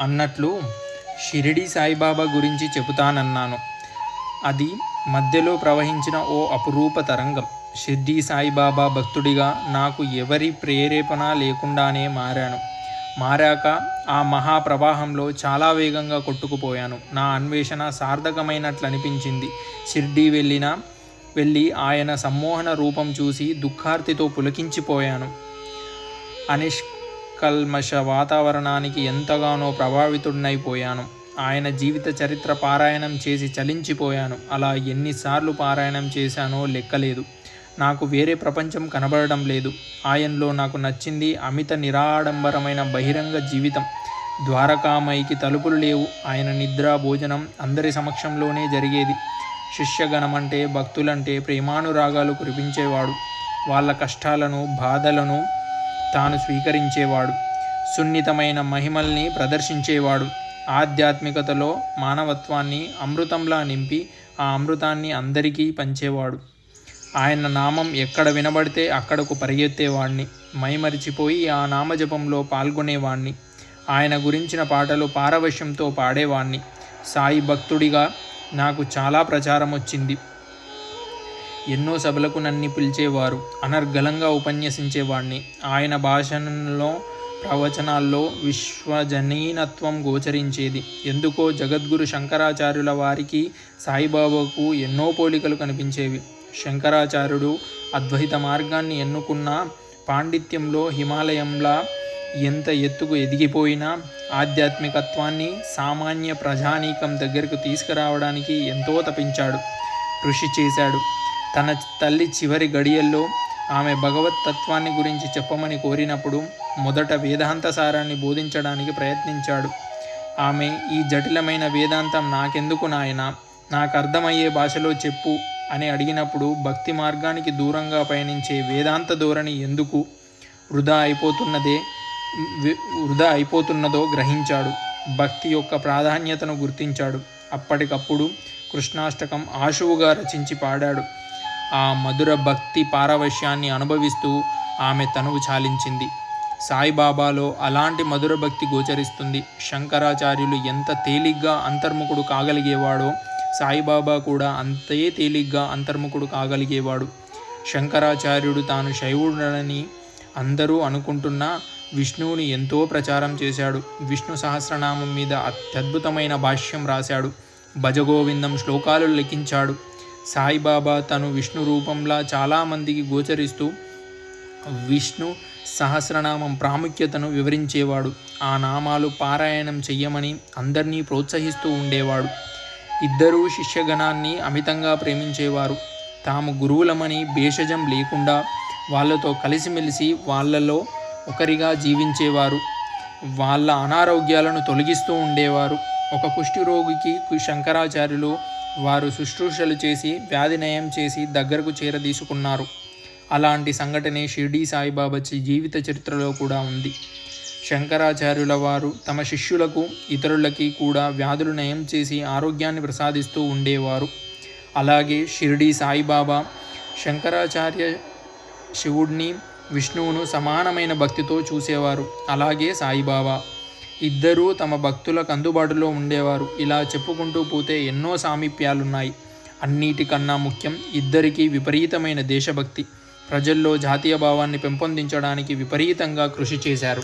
అన్నట్లు షిరిడి సాయిబాబా గురించి చెబుతానన్నాను. అది మధ్యలో ప్రవహించిన ఓ అపురూప తరంగం. షిర్డీ సాయిబాబా భక్తుడిగా నాకు ఎవరి ప్రేరేపణ లేకుండానే మారాక ఆ మహాప్రవాహంలో చాలా వేగంగా కొట్టుకుపోయాను. నా అన్వేషణ సార్థకమైనట్లనిపించింది. షిర్డీ వెళ్ళి ఆయన సమ్మోహన రూపం చూసి దుఃఖార్తితో పులకించిపోయాను. అనిష్కల్మష వాతావరణానికి ఎంతగానో ప్రభావితుడినైపోయాను. ఆయన జీవిత చరిత్ర పారాయణం చేసి చలించిపోయాను. అలా ఎన్నిసార్లు పారాయణం చేశానో లెక్కలేదు. నాకు వేరే ప్రపంచం కనబడడం లేదు. ఆయనలో నాకు నచ్చింది అమిత నిరాడంబరమైన బహిరంగ జీవితం. ద్వారకామాయికి తలుపులు లేవు. ఆయన నిద్ర, భోజనం అందరి సమక్షంలోనే జరిగేది. శిష్యగణమంటే, భక్తులంటే ప్రేమానురాగాలు కురిపించేవాడు. వాళ్ళ కష్టాలను, బాధలను తాను స్వీకరించేవాడు. సున్నితమైన మహిమల్ని ప్రదర్శించేవాడు. ఆధ్యాత్మికతలో మానవత్వాన్ని అమృతంలా నింపి ఆ అమృతాన్ని అందరికీ పంచేవాడు. ఆయన నామం ఎక్కడ వినబడితే అక్కడకు పరిగెత్తేవాణ్ణి. మైమరిచిపోయి ఆ నామజపంలో పాల్గొనేవాణ్ణి. ఆయన గురించిన పాటలు పారవశ్యంతో పాడేవాణ్ణి. సాయి భక్తుడిగా నాకు చాలా ప్రచారం వచ్చింది. ఎన్నో సభలకు నన్ను పిలిచేవారు. అనర్గళంగా ఉపన్యసించేవాణ్ణి. ఆయన భాషణంలో, ప్రవచనాల్లో విశ్వజనీనత్వం గోచరించేది. ఎందుకో జగద్గురు శంకరాచార్యుల వారికి సాయిబాబాకు ఎన్నో పోలికలు కనిపించేవి. శంకరాచార్యుడు అద్వైత మార్గాన్ని ఎన్నుకున్న పాండిత్యంలో హిమాలయంలా ఎంత ఎత్తుకు ఎదిగిపోయినా ఆధ్యాత్మికత్వాన్ని సామాన్య ప్రజానీకం దగ్గరకు తీసుకురావడానికి ఎంతో తపించాడు, కృషి చేశాడు. తన తల్లి చివరి గడియల్లో ఆమె భగవత్ తత్వాన్ని గురించి చెప్పమని కోరినప్పుడు మొదట వేదాంత సారాన్ని బోధించడానికి ప్రయత్నించాడు. ఆమె ఈ జటిలమైన వేదాంతం నాకెందుకు నాయనా, నాకు అర్థమయ్యే భాషలో చెప్పు అని అడిగినప్పుడు భక్తి మార్గానికి దూరంగా పయనించే వేదాంత ధోరణి ఎందుకు వృధా అయిపోతున్నదో గ్రహించాడు. భక్తి యొక్క ప్రాధాన్యతను గుర్తించాడు. అప్పటికప్పుడు కృష్ణాష్టకం ఆశువుగా రచించి పాడాడు. ఆ మధుర భక్తి పారవశ్యాన్ని అనుభవిస్తూ ఆమె తనువు చాలించింది. సాయిబాబాలో అలాంటి మధుర భక్తి గోచరిస్తుంది. శంకరాచార్యులు ఎంత తేలిగ్గా అంతర్ముఖుడు కాగలిగేవాడో సాయిబాబా కూడా అంతే తేలిగ్గా అంతర్ముఖుడు కాగలిగేవాడు. శంకరాచార్యుడు తాను శైవుడని అందరూ అనుకుంటున్నా విష్ణువుని ఎంతో ప్రచారం చేశాడు. విష్ణు సహస్రనామం మీద అత్యద్భుతమైన భాష్యం రాశాడు. భజగోవిందం శ్లోకాలు లిఖించాడు. సాయిబాబా తను విష్ణు రూపంలా చాలామందికి గోచరిస్తూ విష్ణు సహస్రనామం ప్రాముఖ్యతను వివరించేవాడు. ఆ నామాలు పారాయణం చెయ్యమని అందరినీ ప్రోత్సహిస్తూ ఉండేవాడు. ఇద్దరూ శిష్యగణాన్ని అమితంగా ప్రేమించేవారు. తాము గురువులమని భేషజం లేకుండా వాళ్ళతో కలిసిమెలిసి వాళ్ళలో ఒకరిగా జీవించేవారు. వాళ్ళ అనారోగ్యాలను తొలగిస్తూ ఉండేవారు. ఒక కుష్ఠరోగికి శంకరాచార్యులు వారు శుశ్రూషలు చేసి వ్యాధి నయం చేసి దగ్గరకు చేరదీసుకున్నారు. అలాంటి సంఘటనే షిర్డీ సాయిబాబా జీవిత చరిత్రలో కూడా ఉంది. శంకరాచార్యుల వారు తమ శిష్యులకు, ఇతరులకి కూడా వ్యాధులు నయం చేసి ఆరోగ్యాన్ని ప్రసాదిస్తూ ఉండేవారు. అలాగే షిర్డీ సాయిబాబా శంకరాచార్య శివుడిని, విష్ణువును సమానమైన భక్తితో చూసేవారు. అలాగే సాయిబాబా ఇద్దరూ తమ భక్తులకు అందుబాటులో ఉండేవారు. ఇలా చెప్పుకుంటూ పోతే ఎన్నో సామీప్యాలున్నాయి. అన్నిటికన్నా ముఖ్యం ఇద్దరికీ విపరీతమైన దేశభక్తి. ప్రజల్లో జాతీయ భావాన్ని పెంపొందించడానికి విపరీతంగా కృషి చేశారు.